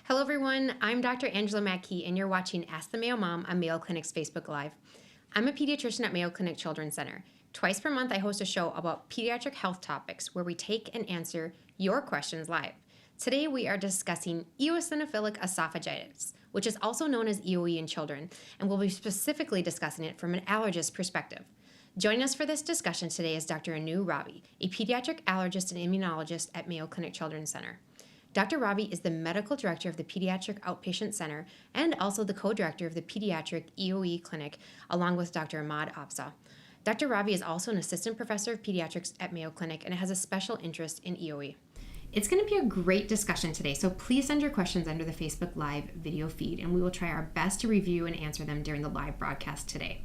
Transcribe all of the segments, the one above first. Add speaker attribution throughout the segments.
Speaker 1: Hello everyone, I'm Dr. Angela Mattke and you're watching Ask the Mayo Mom on Mayo Clinic's Facebook Live. I'm a pediatrician at Mayo Clinic Children's Center. Twice per month I host a show about pediatric health topics where we take and answer your questions live. Today we are discussing Eosinophilic Esophagitis, which is also known as EoE in children, and we'll be specifically discussing it from an allergist perspective. Joining us for this discussion today is Dr. Anupama Ravi, a pediatric allergist and immunologist at Mayo Clinic Children's Center. Dr. Ravi is the medical director of the Pediatric Outpatient Center and also the co-director of the Pediatric EoE Clinic, along with Dr. Ahmad Afza. Dr. Ravi is also an assistant professor of pediatrics at Mayo Clinic and has a special interest in EoE. It's going to be a great discussion today, so please send your questions under the Facebook Live video feed, and we will try our best to review and answer them during the live broadcast today.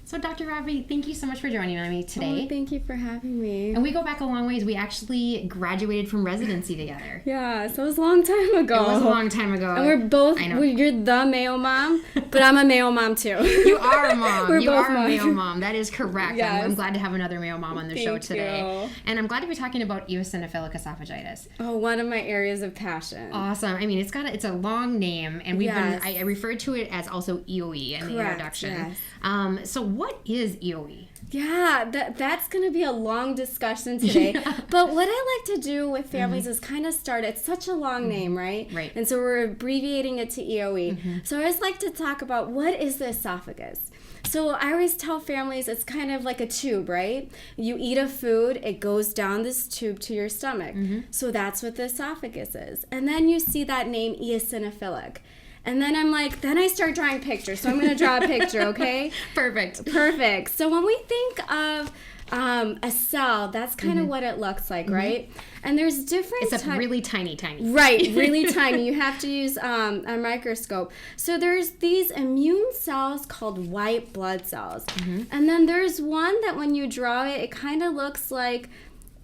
Speaker 1: So Dr. Ravi, thank you so much for joining me today.
Speaker 2: Oh, thank you for having me.
Speaker 1: And we go back a long ways. We actually graduated from residency together.
Speaker 2: Yeah, so it was a long time ago.
Speaker 1: It was a long time ago.
Speaker 2: And we're both, you're the Mayo mom, but I'm a Mayo mom too.
Speaker 1: You are a mom.
Speaker 2: We're
Speaker 1: you
Speaker 2: both
Speaker 1: are a Mayo mom. That is correct.
Speaker 2: Yes.
Speaker 1: I'm glad to have another Mayo mom on the show today.
Speaker 2: You.
Speaker 1: And I'm glad to be talking about eosinophilic esophagitis.
Speaker 2: Oh, one of my areas of passion.
Speaker 1: Awesome. I mean, it's a long name, and I referred to it as also EoE in the introduction.
Speaker 2: Yes.
Speaker 1: So what is EoE?
Speaker 2: Yeah, that's going to be a long discussion today. But what I like to do with families is kind of start, it's such a long name, right?
Speaker 1: Right.
Speaker 2: And so we're abbreviating it to EoE. So I always like to talk about what is the esophagus. So I always tell families it's kind of like a tube, right? You eat a food, it goes down this tube to your stomach. So that's what the esophagus is. And then you see that name eosinophilic. And then then I start drawing pictures. So I'm going to draw a picture, okay?
Speaker 1: Perfect.
Speaker 2: So when we think of a cell, that's kind of what it looks like, right? And there's different
Speaker 1: It's really tiny.
Speaker 2: Right, really tiny. You have to use a microscope. So there's these immune cells called white blood cells. And then there's one that when you draw it, it kind of looks like,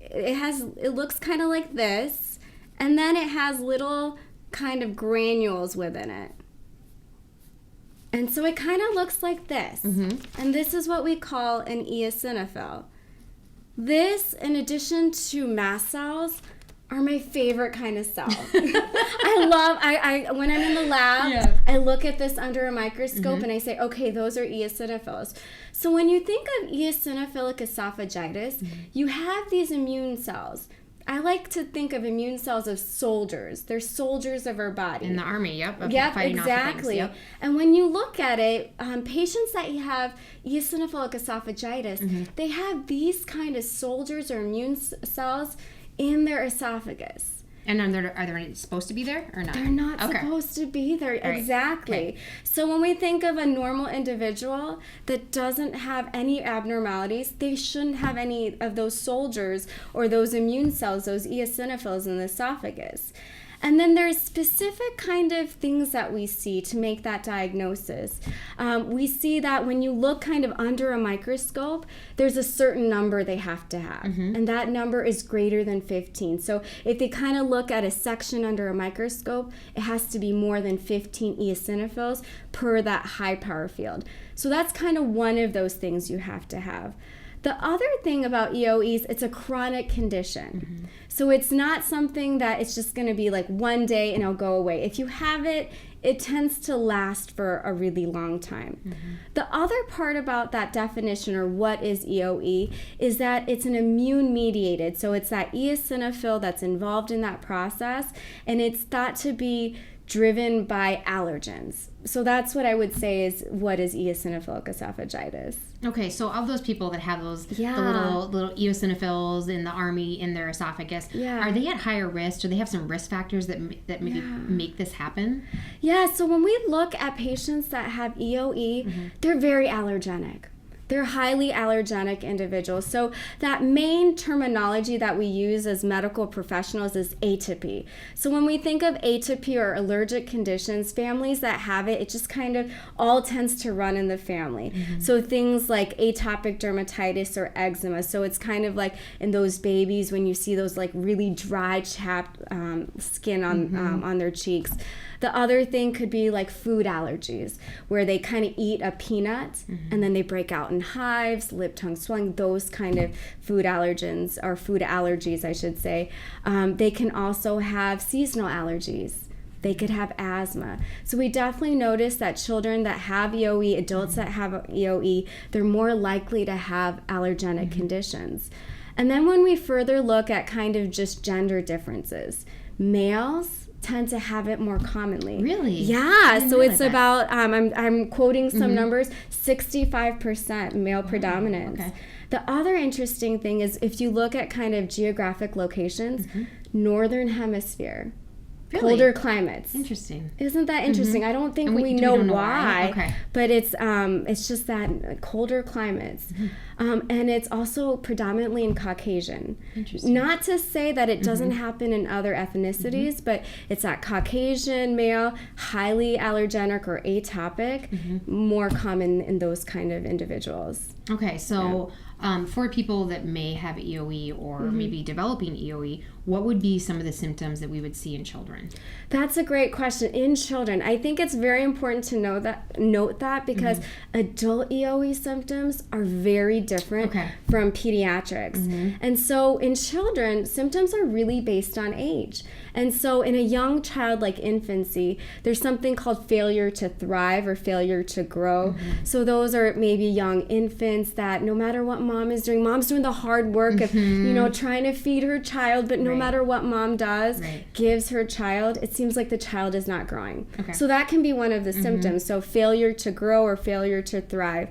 Speaker 2: it looks kind of like this. And then it has little kind of granules within it. And so it kind of looks like this. And this is what we call an eosinophil. This, in addition to mast cells, are my favorite kind of cell. I when I'm in the lab, I look at this under a microscope and I say, okay, those are eosinophils. So when you think of eosinophilic esophagitis, you have these immune cells. I like to think of immune cells as soldiers. They're soldiers of our body.
Speaker 1: In the army,
Speaker 2: Yep,
Speaker 1: fighting
Speaker 2: exactly.
Speaker 1: Off things,
Speaker 2: And when you look at it, patients that have eosinophilic esophagitis, they have these kind of soldiers or immune cells in their esophagus.
Speaker 1: And are they supposed to be there or not?
Speaker 2: They're not supposed to be there. Right. Exactly. Okay. So when we think of a normal individual that doesn't have any abnormalities, they shouldn't have any of those soldiers or those immune cells, those eosinophils in the esophagus. And then there's specific kind of things that we see to make that diagnosis. We see that when you look kind of under a microscope, there's a certain number they have to have. And that number is greater than 15. So if they kind of look at a section under a microscope, it has to be more than 15 eosinophils per that high power field. So that's kind of one of those things you have to have. The other thing about EoEs, it's a chronic condition. So it's not something that it's just going to be like one day and it'll go away. If you have it, it tends to last for a really long time. The other part about that definition, or what is EoE, is that it's an immune mediated. So it's that eosinophil that's involved in that process, and it's thought to be driven by allergens. So that's what I would say is what is eosinophilic esophagitis.
Speaker 1: Okay, so of those people that have those the little eosinophils in the army in their esophagus, are they at higher risk? Do they have some risk factors that maybe make this happen? Yeah,
Speaker 2: so when we look at patients that have EoE, they're very allergenic. They're highly allergenic individuals. So that main terminology that we use as medical professionals is atopy. So when we think of atopy or allergic conditions, families that have it, it just kind of all tends to run in the family. So things like atopic dermatitis or eczema. So it's kind of like in those babies when you see those like really dry, chapped skin on their cheeks. The other thing could be like food allergies, where they kind of eat a peanut and then they break out in hives, lip, tongue swelling, those kind of food allergens, or food allergies, I should say. They can also have seasonal allergies. They could have asthma. So we definitely notice that children that have EoE, adults that have EoE, they're more likely to have allergenic conditions. And then when we further look at kind of just gender differences, males tend to have it more commonly.
Speaker 1: Really?
Speaker 2: Yeah. So it's about, I'm quoting some numbers, 65% male predominance.
Speaker 1: Okay.
Speaker 2: The other interesting thing is if you look at kind of geographic locations, Northern Hemisphere, colder climates.
Speaker 1: Interesting.
Speaker 2: Isn't that interesting? I don't think we know why, but it's just that colder climates. And it's also predominantly in Caucasian.
Speaker 1: Interesting.
Speaker 2: Not to say that it doesn't happen in other ethnicities, but it's that Caucasian male, highly allergenic or atopic, more common in those kind of individuals.
Speaker 1: Okay, so for people that may have EoE or maybe developing EoE, what would be some of the symptoms that we would see in children?
Speaker 2: That's a great question. In children, I think it's very important to note that because adult EoE symptoms are very different from pediatrics. And so in children, symptoms are really based on age. And so in a young child like infancy, there's something called failure to thrive or failure to grow. So those are maybe young infants that no matter what mom's doing the hard work of, trying to feed her child, but no matter what mom does, gives her child, it seems like the child is not growing. So that can be one of the symptoms. So failure to grow or failure to thrive.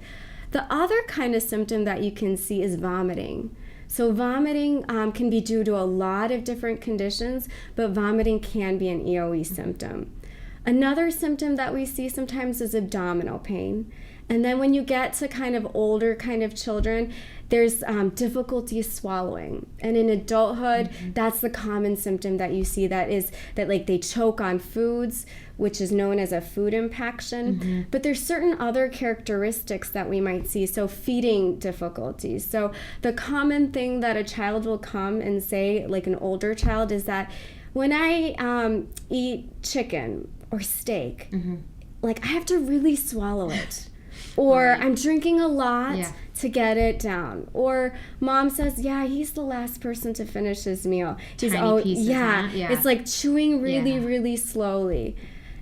Speaker 2: The other kind of symptom that you can see is vomiting. So vomiting can be due to a lot of different conditions, but vomiting can be an EoE symptom. Another symptom that we see sometimes is abdominal pain. And then when you get to kind of older kind of children, there's difficulty swallowing. And in adulthood, that's the common symptom that you see, that is that like they choke on foods, which is known as a food impaction. But there's certain other characteristics that we might see. So feeding difficulties. So the common thing that a child will come and say, like an older child, is that when I eat chicken or steak, like I have to really swallow it. Or I'm drinking a lot to get it down. Or mom says, he's the last person to finish his meal. He's
Speaker 1: pieces,
Speaker 2: it's like chewing really, really slowly.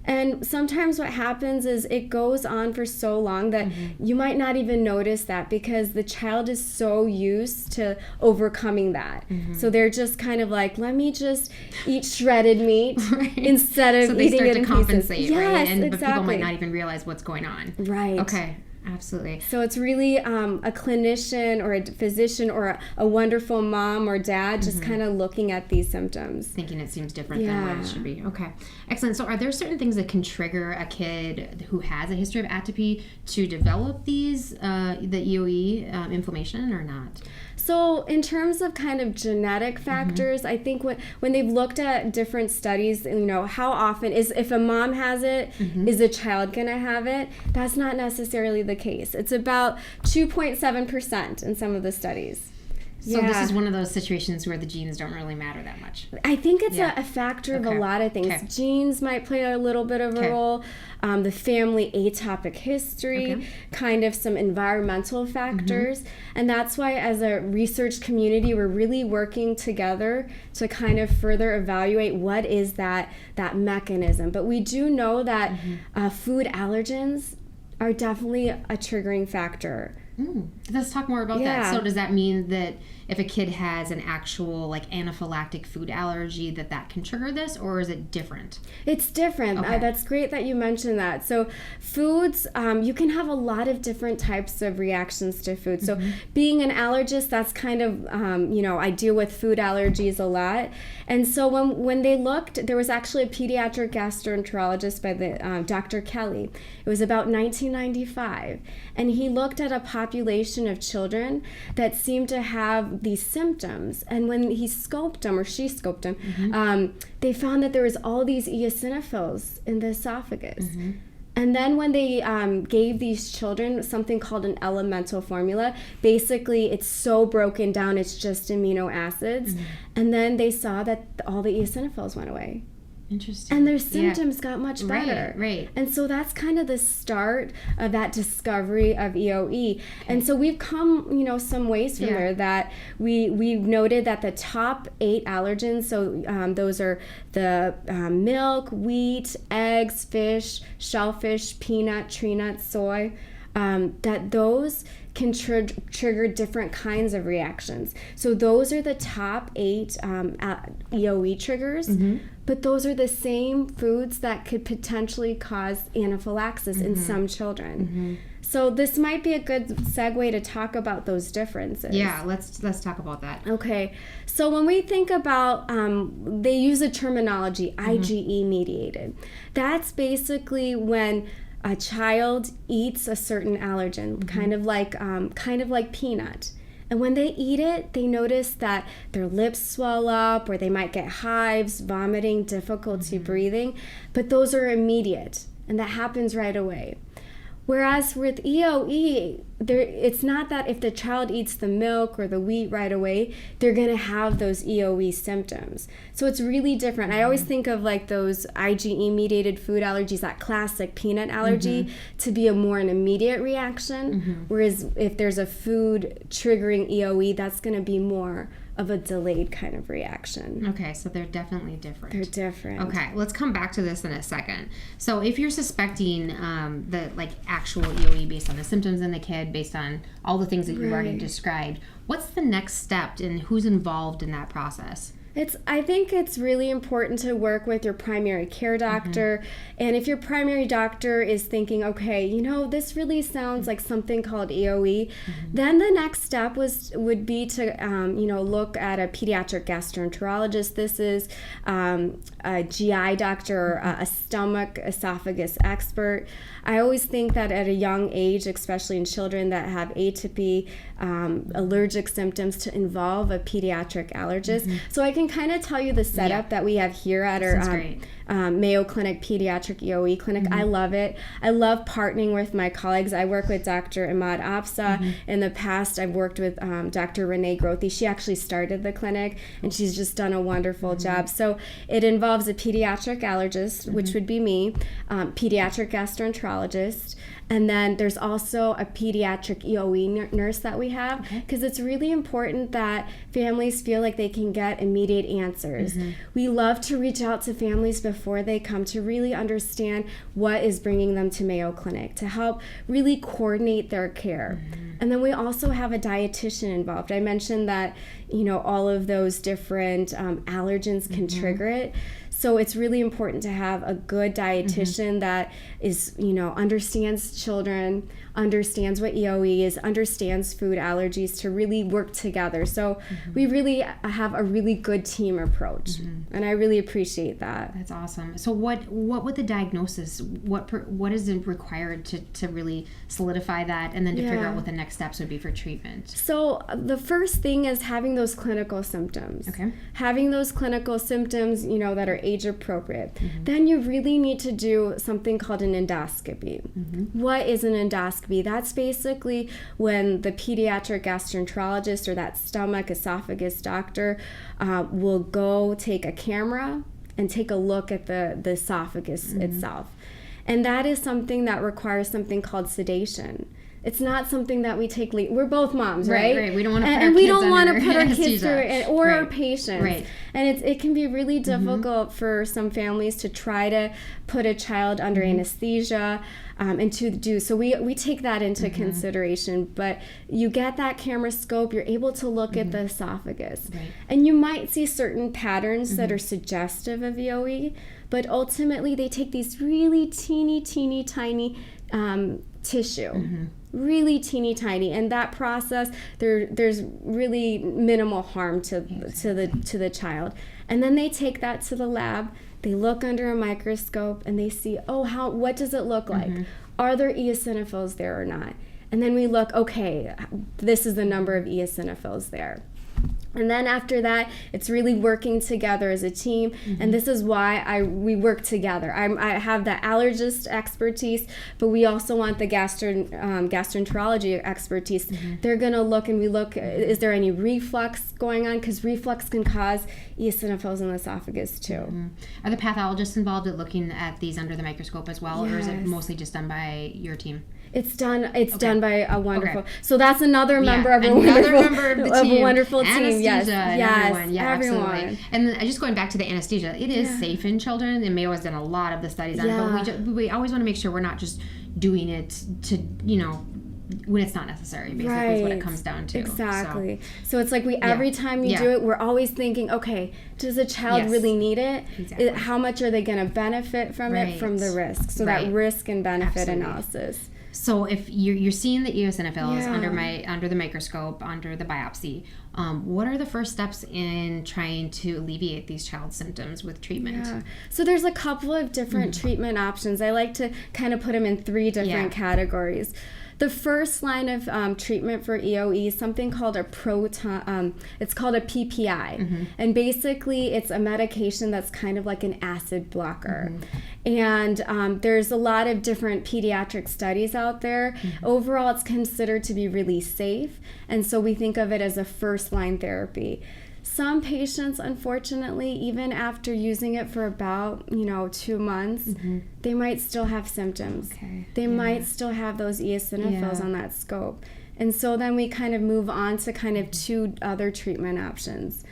Speaker 2: And sometimes what happens is it goes on for so long that you might not even notice that because the child is so used to overcoming that. So they're just kind of like, let me just eat shredded meat instead of eating it in pieces. So they start to compensate,
Speaker 1: right? But people might not even realize what's going on.
Speaker 2: Right.
Speaker 1: Okay. Absolutely.
Speaker 2: So it's really a clinician or a physician or a wonderful mom or dad just kind of looking at these symptoms.
Speaker 1: Thinking it seems different than what it should be. Okay. Excellent. So are there certain things that can trigger a kid who has a history of atopy to develop these, the EoE inflammation or not?
Speaker 2: So in terms of kind of genetic factors, I think when they've looked at different studies, how often if a mom has it, is a child going to have it? That's not necessarily the case. It's about 2.7% in some of the studies.
Speaker 1: So this is one of those situations where the genes don't really matter that much.
Speaker 2: I think it's a factor of a lot of things. Genes might play a little bit of a role. The family atopic history, kind of some environmental factors. And that's why as a research community, we're really working together to kind of further evaluate what is that mechanism. But we do know that food allergens are definitely a triggering factor.
Speaker 1: Let's talk more about that. So does that mean that if a kid has an actual like anaphylactic food allergy that can trigger this, or is it different?
Speaker 2: It's different. That's great that you mentioned that. So foods, you can have a lot of different types of reactions to food. So being an allergist, that's kind of, I deal with food allergies a lot. And so when they looked, there was actually a pediatric gastroenterologist by the Dr. Kelly. It was about 1995. And he looked at a population of children that seemed to have these symptoms. And when he scoped them, or she scoped them, they found that there was all these eosinophils in the esophagus. And then when they gave these children something called an elemental formula, basically it's so broken down, it's just amino acids. And then they saw that all the eosinophils went away.
Speaker 1: Interesting.
Speaker 2: And their symptoms got much better.
Speaker 1: Right.
Speaker 2: And so that's kind of the start of that discovery of EoE. Okay. And so we've come, some ways from there that we've noted that the top 8 allergens, so those are the milk, wheat, eggs, fish, shellfish, peanut, tree nut, soy, that those can trigger different kinds of reactions. So those are the top 8 EoE triggers, but those are the same foods that could potentially cause anaphylaxis in some children. So this might be a good segue to talk about those differences.
Speaker 1: Yeah, let's talk about that.
Speaker 2: Okay, so when we think about, they use a terminology, IgE mediated. That's basically when a child eats a certain allergen, kind of like peanut. And when they eat it, they notice that their lips swell up, or they might get hives, vomiting, difficulty breathing, but those are immediate, and that happens right away. Whereas with EoE, it's not that if the child eats the milk or the wheat right away, they're going to have those EoE symptoms. So it's really different. I always think of like those IgE-mediated food allergies, that classic peanut allergy, to be an immediate reaction. Whereas if there's a food triggering EoE, that's going to be more of a delayed kind of reaction.
Speaker 1: Okay, so they're definitely different.
Speaker 2: They're different.
Speaker 1: Okay, let's come back to this in a second. So if you're suspecting the actual EoE based on the symptoms in the kid, based on all the things that you've already described, what's the next step and who's involved in that process?
Speaker 2: I think it's really important to work with your primary care doctor. And if your primary doctor is thinking, okay, this really sounds like something called EoE, then the next step would be to, look at a pediatric gastroenterologist. This is a GI doctor, or a stomach esophagus expert. I always think that at a young age, especially in children that have atopy, allergic symptoms, to involve a pediatric allergist. So I can kind of tell you the setup that we have here at our Mayo Clinic Pediatric EoE Clinic. I love it. I love partnering with my colleagues. I work with Dr. Ahmad Afsa. In the past, I've worked with Dr. Renee Grothy. She actually started the clinic, and she's just done a wonderful job. So it involves a pediatric allergist, which would be me, pediatric gastroenterologist, and then there's also a pediatric EoE nurse that we have, because it's really important that families feel like they can get immediate answers. We love to reach out to families before they come to really understand what is bringing them to Mayo Clinic, to help really coordinate their care. And then we also have a dietitian involved. I mentioned that, all of those different allergens can trigger it. So it's really important to have a good dietitian that is, understands children, understands what EoE is, understands food allergies, to really work together. So we really have a really good team approach, and I really appreciate that.
Speaker 1: That's awesome. So what would the diagnosis, what is required to really solidify that, and then to figure out what the next steps would be for treatment?
Speaker 2: So the first thing is having those clinical symptoms. Having those clinical symptoms, that are age appropriate. Then you really need to do something called an endoscopy. What is an endoscopy? That's basically when the pediatric gastroenterologist, or that stomach esophagus doctor, will go take a camera and take a look at the esophagus itself. And that is something that requires something called sedation. It's not something that we take. We're both moms, right?
Speaker 1: Right. We don't want to
Speaker 2: put our kids through it, or our patients.
Speaker 1: Right.
Speaker 2: And it can be really difficult for some families to try to put a child under anesthesia, and to do so. We take that into consideration. But you get that camera scope, you're able to look at the esophagus, and you might see certain patterns that are suggestive of EoE. But ultimately, they take these really teeny tiny tissue. Really teeny tiny, and that process, there's really minimal harm to the child. And then they take that to the lab, they look under a microscope, and they see, what does it look like? Are there eosinophils there or not? And then we look, okay, this is the number of eosinophils there. And then after that, it's really working together as a team. And this is why we work together. I have the allergist expertise, but we also want the gastroenterology expertise. They're going to look, and we look, is there any reflux going on? Because reflux can cause eosinophils in the esophagus too.
Speaker 1: Are the pathologists involved at looking at these under the microscope as well, or is it mostly just done by your team?
Speaker 2: It's done. It's done by a wonderful. So that's another member of a wonderful team.
Speaker 1: Anesthesia,
Speaker 2: Yes,
Speaker 1: everyone.
Speaker 2: everyone.
Speaker 1: Absolutely. And just going back to the anesthesia, it is safe in children, and Mayo has done a lot of the studies on it. But we always want to make sure we're not just doing it to when it's not necessary. Basically, is what it comes down to.
Speaker 2: Exactly. So it's like every time you do it, we're always thinking, okay, does a child really need it?
Speaker 1: Exactly.
Speaker 2: How much are they going to benefit from it, from the risk? So that risk and benefit analysis.
Speaker 1: So if you're seeing the eosinophils under the microscope, under the biopsy, what are the first steps in trying to alleviate these child's symptoms with treatment?
Speaker 2: So there's a couple of different treatment options. I like to kind of put them in 3 different categories. The first line of treatment for EoE is something called it's called a PPI. And basically it's a medication that's kind of like an acid blocker. And there's a lot of different pediatric studies out there. Overall, it's considered to be really safe. And so we think of it as a first-line therapy. Some patients, unfortunately, even after using it for about 2 months, they might still have symptoms. They might still have those eosinophils on that scope. And so then we kind of move on to kind of 2 other treatment options.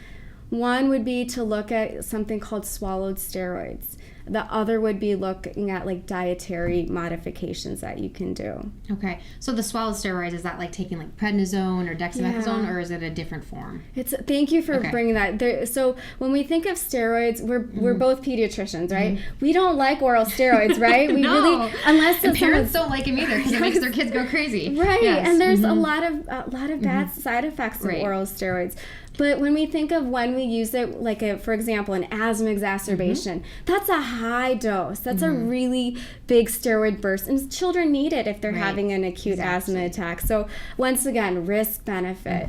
Speaker 2: One would be to look at something called swallowed steroids. The other would be looking at like dietary modifications that you can do.
Speaker 1: Okay, so the swallowed steroids, is that like taking like prednisone or dexamethasone, or is it a different form?
Speaker 2: Thank you for bringing that. So when we think of steroids, we're both pediatricians, right? We don't like oral steroids, right? We really, unless
Speaker 1: and parents don't like them either because it makes their kids go crazy.
Speaker 2: Right, and there's a lot of bad side effects of oral steroids. But when we think of when we use it, like for example, an asthma exacerbation, that's a high dose. That's a really big steroid burst. And children need it if they're having an acute asthma attack. So once again, risk benefit.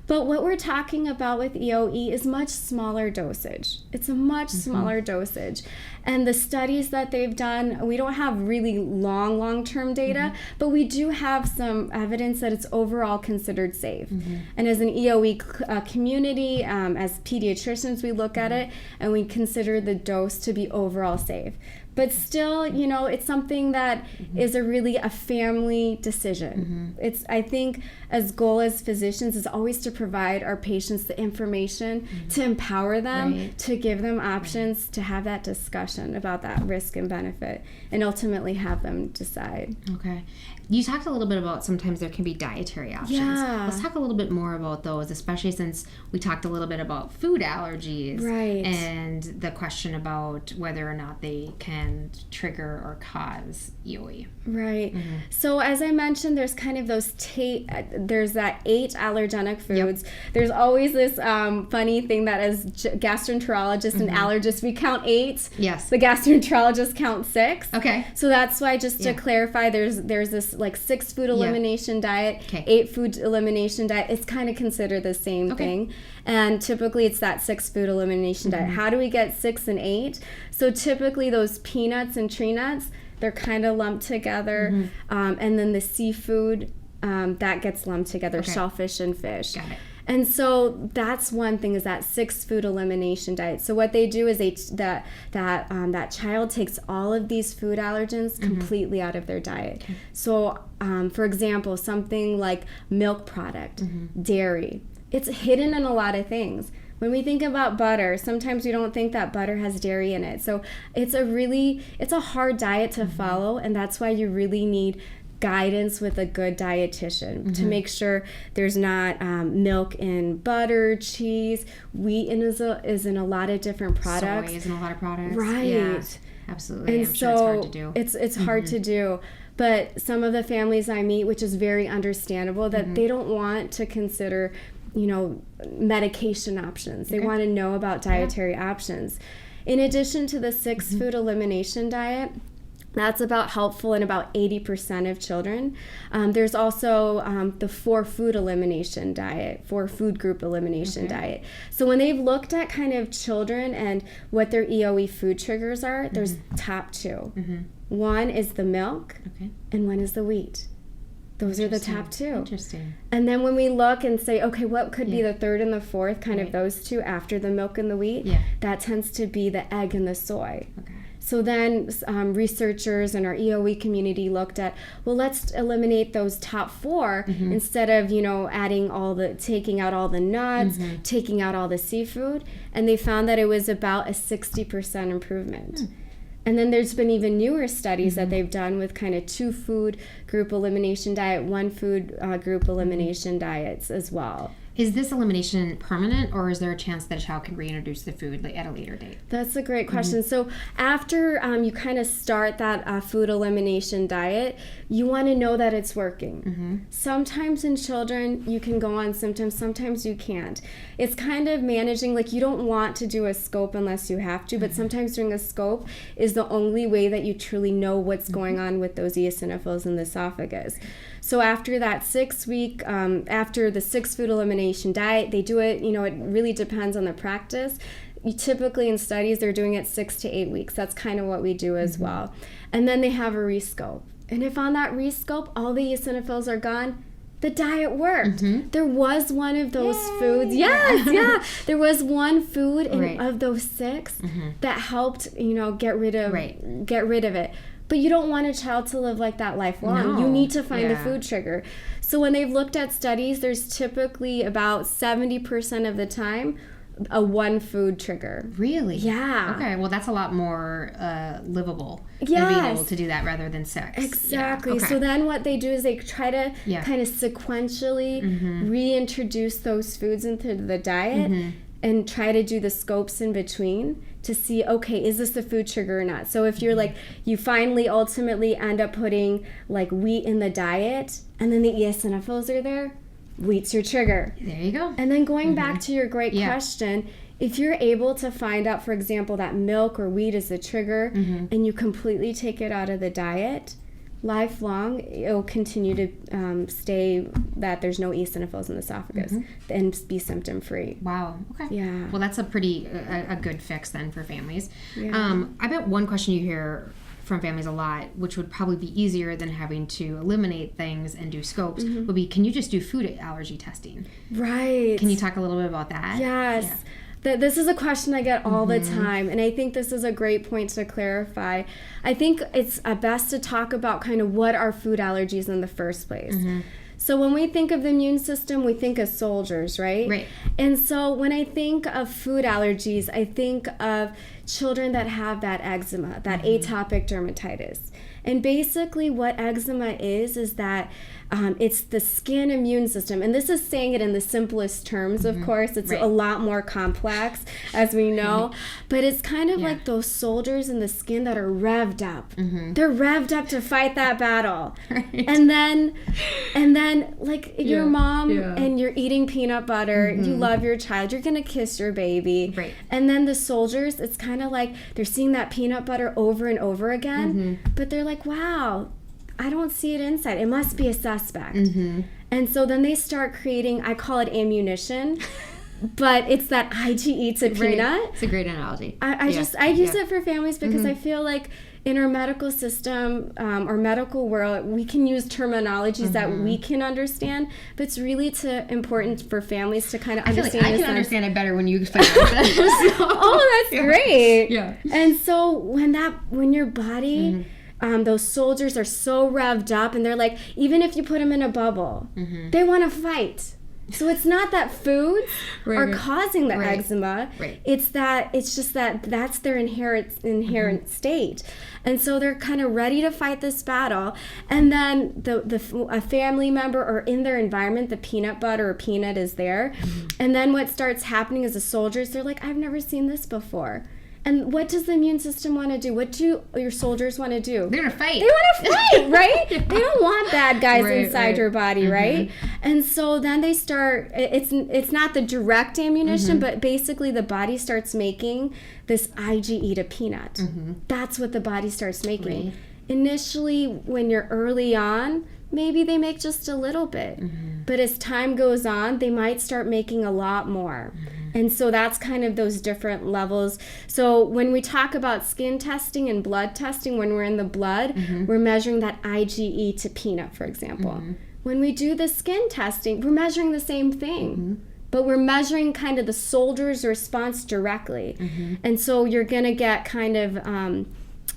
Speaker 2: But what we're talking about with EoE is much smaller dosage. It's a much smaller dosage. And the studies that they've done, we don't have really long-term data, but we do have some evidence that it's overall considered safe. And as an EoE community, as pediatricians, we look at it and we consider the dose to be overall safe. But still, it's something that is a family decision. It's, I think, as goal as physicians is always to provide our patients the information, to empower them, to give them options, to have that discussion about that risk and benefit, and ultimately have them decide.
Speaker 1: Okay. You talked a little bit about sometimes there can be dietary options. Let's talk a little bit more about those, especially since we talked a little bit about food allergies and the question about whether or not they can trigger or cause EoE.
Speaker 2: Right. So as I mentioned, there's kind of there's that 8 allergenic foods. There's always this funny thing that as gastroenterologists and allergists, we count 8.
Speaker 1: Yes.
Speaker 2: The gastroenterologists count 6.
Speaker 1: Okay.
Speaker 2: So that's why, just to clarify, there's this like 6 food elimination diet, 8 food elimination diet. It's kind of considered the same thing. And typically it's that 6 food elimination diet. How do we get 6 and 8? So typically those peanuts and tree nuts, they're kind of lumped together. And then the seafood, that gets lumped together, shellfish and fish.
Speaker 1: Got it.
Speaker 2: And so that's one thing, is that 6 food elimination diet. So what they do is that child takes all of these food allergens completely out of their diet. So for example, something like milk product, dairy, it's hidden in a lot of things. When we think about butter, sometimes we don't think that butter has dairy in it. So it's a hard diet to follow, and that's why you really need guidance with a good dietitian to make sure there's not milk in butter, cheese. Wheat is in a lot of different products.
Speaker 1: Soy is in a lot of products.
Speaker 2: Right.
Speaker 1: Yeah, absolutely.
Speaker 2: And
Speaker 1: I'm sure it's hard to do.
Speaker 2: It's hard to do. But some of the families I meet, which is very understandable, that they don't want to consider, medication options. They want to know about dietary options. In addition to the 6 food elimination diet, That's about helpful in about 80% of children. There's also the 4-food elimination diet, 4-food group elimination diet. So when they've looked at kind of children and what their EoE food triggers are, there's top 2. One is the milk, and one is the wheat. Those are the top 2.
Speaker 1: Interesting.
Speaker 2: And then when we look and say, okay, what could be the 3rd and the 4th, kind of those 2 after the milk and the wheat, that tends to be the egg and the soy. So then researchers in our EoE community looked at, well, let's eliminate those top 4 instead of, taking out all the nuts, taking out all the seafood. And they found that it was about a 60% improvement. And then there's been even newer studies that they've done with kind of 2-food group elimination diet, 1-food group elimination diets as well.
Speaker 1: Is this elimination permanent, or is there a chance that a child can reintroduce the food at a later date?
Speaker 2: That's a great question. So after you kind of start that food elimination diet, you want to know that it's working. Sometimes in children, you can go on symptoms. Sometimes you can't. It's kind of managing, like you don't want to do a scope unless you have to, but sometimes doing a scope is the only way that you truly know what's going on with those eosinophils in the esophagus. So after that 6-week, after the 6-food elimination diet, they do it, it really depends on the practice. Typically in studies, they're doing it 6 to 8 weeks. That's kind of what we do as well. And then they have a rescope. And if on that rescope, all the eosinophils are gone, the diet worked. There was one of those foods. There was one food of those 6 that helped, get rid of it. But you don't want a child to live like that lifelong. No. You need to find the food trigger. So when they've looked at studies, there's typically about 70% of the time a 1-food trigger.
Speaker 1: Really?
Speaker 2: Yeah.
Speaker 1: Okay, well that's a lot more livable than being able to do that rather than 6.
Speaker 2: Exactly.
Speaker 1: Yeah. Okay.
Speaker 2: So then what they do is they try to kind of sequentially reintroduce those foods into the diet and try to do the scopes in between to see, okay, is this a food trigger or not? So if you're like, you finally ultimately end up putting like wheat in the diet and then the eosinophils are there, wheat's your trigger.
Speaker 1: There you go.
Speaker 2: And then going back to your great question, if you're able to find out, for example, that milk or wheat is the trigger and you completely take it out of the diet, lifelong, it'll continue to stay that there's no eosinophils in the esophagus and be symptom free.
Speaker 1: Wow. Okay.
Speaker 2: Yeah.
Speaker 1: Well, that's a pretty a good fix then for families.
Speaker 2: Yeah.
Speaker 1: I bet one question you hear from families a lot, which would probably be easier than having to eliminate things and do scopes, would be, can you just do food allergy testing?
Speaker 2: Right.
Speaker 1: Can you talk a little bit about that?
Speaker 2: Yes. Yeah. This is a question I get all the time, and I think this is a great point to clarify. I think it's best to talk about kind of what are food allergies in the first place. So when we think of the immune system, we think of soldiers, right?
Speaker 1: Right.
Speaker 2: And so when I think of food allergies, I think of children that have that eczema, that atopic dermatitis. And basically what eczema is that it's the skin immune system. And this is saying it in the simplest terms, of course. It's a lot more complex, as we know. But it's kind of like those soldiers in the skin that are revved up. They're revved up to fight that battle. And then like your mom and you're eating peanut butter, you love your child, you're going to kiss your baby.
Speaker 1: Right.
Speaker 2: And then the soldiers, it's kind of like they're seeing that peanut butter over and over again. But they're like, wow, I don't see it inside. It must be a suspect. And so then they start creating, I call it ammunition, but it's that IgE to peanut.
Speaker 1: It's a great analogy.
Speaker 2: I use it for families because I feel like in our medical system or medical world, we can use terminologies that we can understand, but it's really important for families to kind of understand.
Speaker 1: I can understand it better when you explain it.
Speaker 2: Oh, that's great.
Speaker 1: Yeah.
Speaker 2: And so when your body... those soldiers are so revved up and they're like, even if you put them in a bubble, they want to fight. So it's not that foods are causing the eczema. It's just that that's their inherent state. And so they're kind of ready to fight this battle. And then a family member or in their environment, the peanut butter or peanut is there. And then what starts happening is the soldiers, they're like, I've never seen this before. And what does the immune system want to do? What do your soldiers want to do?
Speaker 1: They're going to fight.
Speaker 2: They want to fight, right? They don't want bad guys inside your body, right? And so then they start, it's not the direct ammunition, but basically the body starts making this IgE to peanut. That's what the body starts making. initially when you're early on, maybe they make just a little bit. But as time goes on, they might start making a lot more. And so that's kind of those different levels. So when we talk about skin testing and blood testing, when we're in the blood, we're measuring that IgE to peanut, for example. When we do the skin testing, we're measuring the same thing. But we're measuring kind of the soldier's response directly. And so you're going to get kind of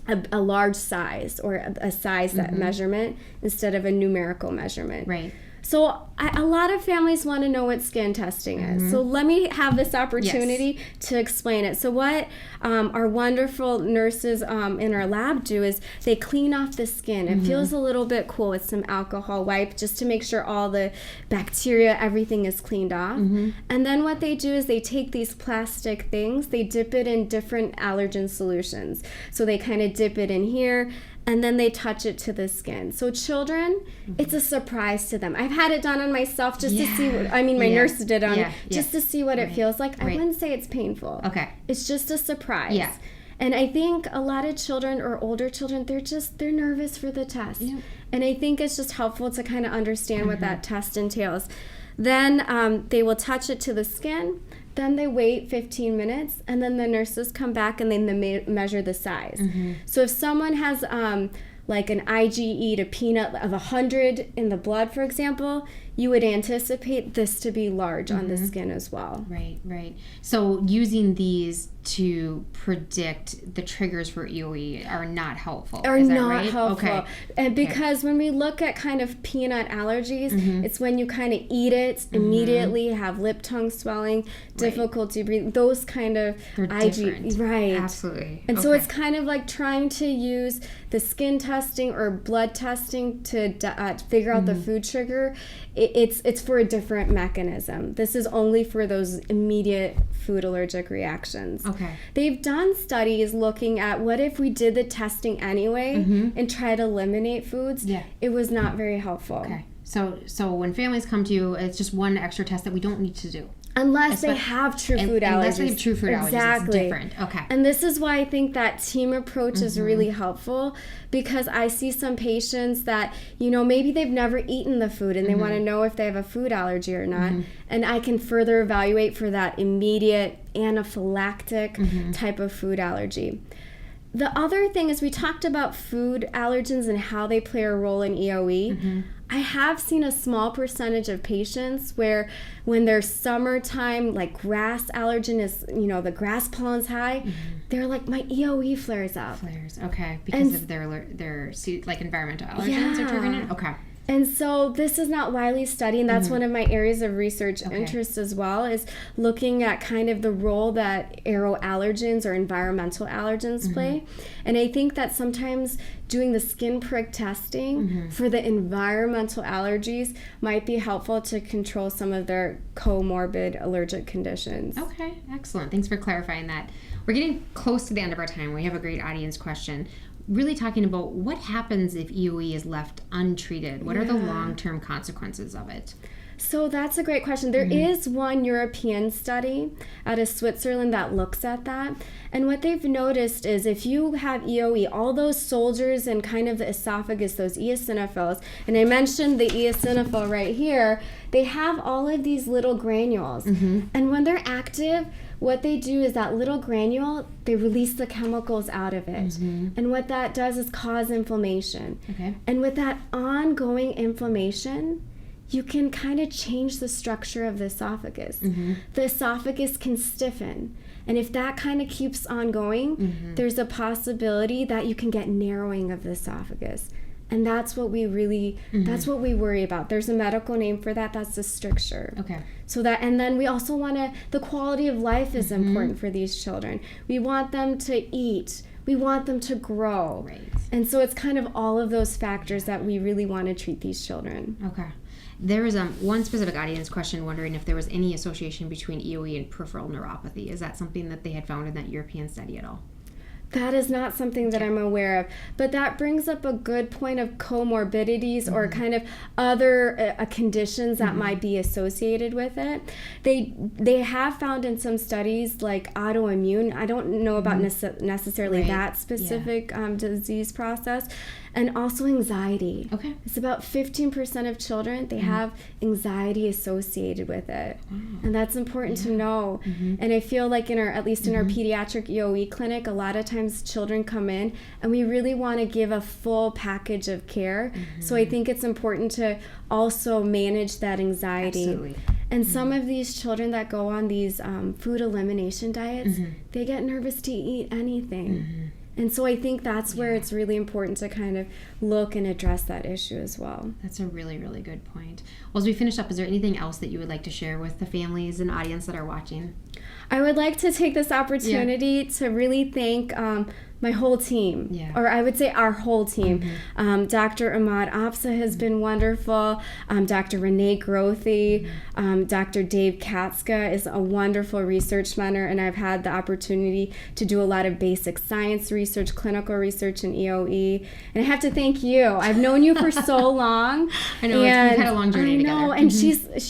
Speaker 2: a large size or a size that measurement instead of a numerical measurement.
Speaker 1: Right.
Speaker 2: So a lot of families want to know what skin testing is. So let me have this opportunity to explain it. So what our wonderful nurses in our lab do is they clean off the skin. It feels a little bit cool with some alcohol wipe just to make sure all the bacteria, everything is cleaned off. And then what they do is they take these plastic things, they dip it in different allergen solutions. So they kind of dip it in here, and then they touch it to the skin. So children, it's a surprise to them. I've had it done on myself just to see what, my nurse did on just to see what it feels like. I wouldn't say it's painful.
Speaker 1: Okay.
Speaker 2: It's just a surprise. Yeah. And I think a lot of children or older children, they're nervous for the test. Yeah. And I think it's just helpful to kind of understand what that test entails. Then they will touch it to the skin. Then they wait 15 minutes, and then the nurses come back and they measure the size. So if someone has like an IgE to peanut of 100 in the blood, for example, you would anticipate this to be large on the skin as well.
Speaker 1: Right. So using these to predict the triggers for EoE are not helpful.
Speaker 2: Are not helpful. Okay. And because when we look at kind of peanut allergies, it's when you kind of eat it, immediately have lip tongue swelling, difficulty breathing, those kind of IgE. Right.
Speaker 1: Absolutely.
Speaker 2: And so it's kind of like trying to use the skin testing or blood testing to figure out the food trigger. It's for a different mechanism. This is only for those immediate food allergic reactions.
Speaker 1: Okay.
Speaker 2: They've done studies looking at what if we did the testing anyway and try to eliminate foods. Yeah. It was not very helpful.
Speaker 1: Okay. So when families come to you, it's just one extra test that we don't need to do.
Speaker 2: Unless they have true food allergies.
Speaker 1: Unless they have true food allergies, it's different. Okay.
Speaker 2: And this is why I think that team approach is really helpful, because I see some patients that, maybe they've never eaten the food and they want to know if they have a food allergy or not. And I can further evaluate for that immediate anaphylactic type of food allergy. The other thing is we talked about food allergens and how they play a role in EoE. I have seen a small percentage of patients where when their summertime, like grass allergen is, the grass pollen's high, they're like, my EoE flares up.
Speaker 1: Okay. Because of their like environmental allergens are triggering it? Okay.
Speaker 2: And so this is not widely studied, and that's one of my areas of research interest as well, is looking at kind of the role that aeroallergens or environmental allergens play. And I think that sometimes doing the skin prick testing for the environmental allergies might be helpful to control some of their comorbid allergic conditions.
Speaker 1: Okay, excellent. Thanks for clarifying that. We're getting close to the end of our time. We have a great audience question. Really talking about what happens if EoE is left untreated. What are the long-term consequences of it?
Speaker 2: So that's a great question. There is one European study out of Switzerland that looks at that. And what they've noticed is if you have EoE, all those soldiers in kind of the esophagus, those eosinophils, and I mentioned the eosinophil right here, they have all of these little granules. And when they're active, what they do is that little granule, they release the chemicals out of it. And what that does is cause inflammation. Okay. And with that ongoing inflammation, you can kind of change the structure of the esophagus. The esophagus can stiffen. And if that kind of keeps on going, there's a possibility that you can get narrowing of the esophagus. And that's what we really, that's what we worry about. There's a medical name for that. That's the stricture. Okay. So that, and then we also want to, the quality of life is important for these children. We want them to eat. We want them to grow. Right. And so it's kind of all of those factors that we really want to treat these children.
Speaker 1: Okay. There was one specific audience question wondering if there was any association between EoE and peripheral neuropathy. Is that something that they had found in that European study at all?
Speaker 2: That is not something that I'm aware of. But that brings up a good point of comorbidities or kind of other conditions that might be associated with it. They have found in some studies like autoimmune, I don't know about necessarily that specific disease process, and also anxiety.
Speaker 1: Okay.
Speaker 2: It's about 15% of children, they have anxiety associated with it. And that's important to know. And I feel like at least in our pediatric EoE clinic, a lot of times children come in and we really want to give a full package of care. So I think it's important to also manage that anxiety.
Speaker 1: Absolutely.
Speaker 2: And some of these children that go on these food elimination diets, they get nervous to eat anything. And so I think that's where it's really important to kind of look and address that issue as well.
Speaker 1: That's a really, really good point. Well, as we finish up, is there anything else that you would like to share with the families and audience that are watching?
Speaker 2: I would like to take this opportunity to really thank my whole team, or I would say our whole team. Dr. Ahmad Apsa has been wonderful. Dr. Renee Grothy, Dr. Dave Katska is a wonderful research mentor, and I've had the opportunity to do a lot of basic science research, clinical research in EoE. And I have to thank you. I've known you for so long.
Speaker 1: I know, we've had a long journey together.
Speaker 2: I know, and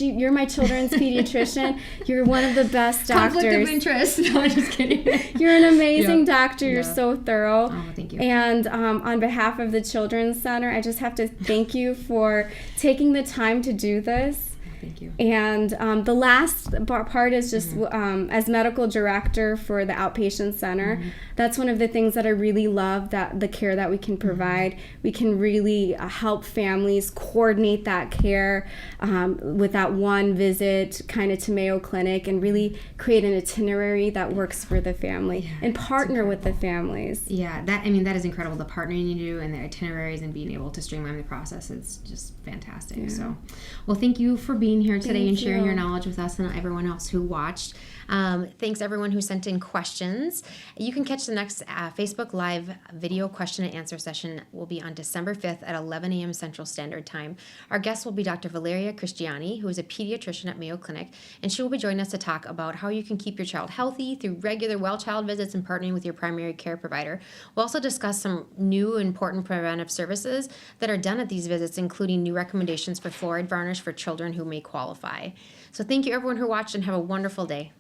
Speaker 2: you're my children's pediatrician. You're one of the best doctors.
Speaker 1: Conflict of interest. No, I'm just kidding.
Speaker 2: You're an amazing doctor. You're so thorough.
Speaker 1: Oh, thank you.
Speaker 2: And on behalf of the Children's Center, I just have to thank you for taking the time to do this.
Speaker 1: Thank you.
Speaker 2: And the last part is just as medical director for the outpatient center, that's one of the things that I really love, that the care that we can provide. We can really help families coordinate that care with that one visit kind of to Mayo Clinic, and really create an itinerary that works for the family and partner with the families.
Speaker 1: Yeah, that is incredible. The partnering you do and the itineraries and being able to streamline the process, it's just fantastic. Yeah. So, well, thank you for being here today and sharing your knowledge with us and everyone else who watched. Thanks everyone who sent in questions. You can catch the next Facebook Live video question and answer session will be on December 5th at 11 a.m. Central Standard Time. Our guest will be Dr. Valeria Cristiani, who is a pediatrician at Mayo Clinic, and she will be joining us to talk about how you can keep your child healthy through regular well child visits and partnering with your primary care provider. We'll also discuss some new important preventive services that are done at these visits, including new recommendations for fluoride varnish for children who may qualify. So thank you everyone who watched, and have a wonderful day.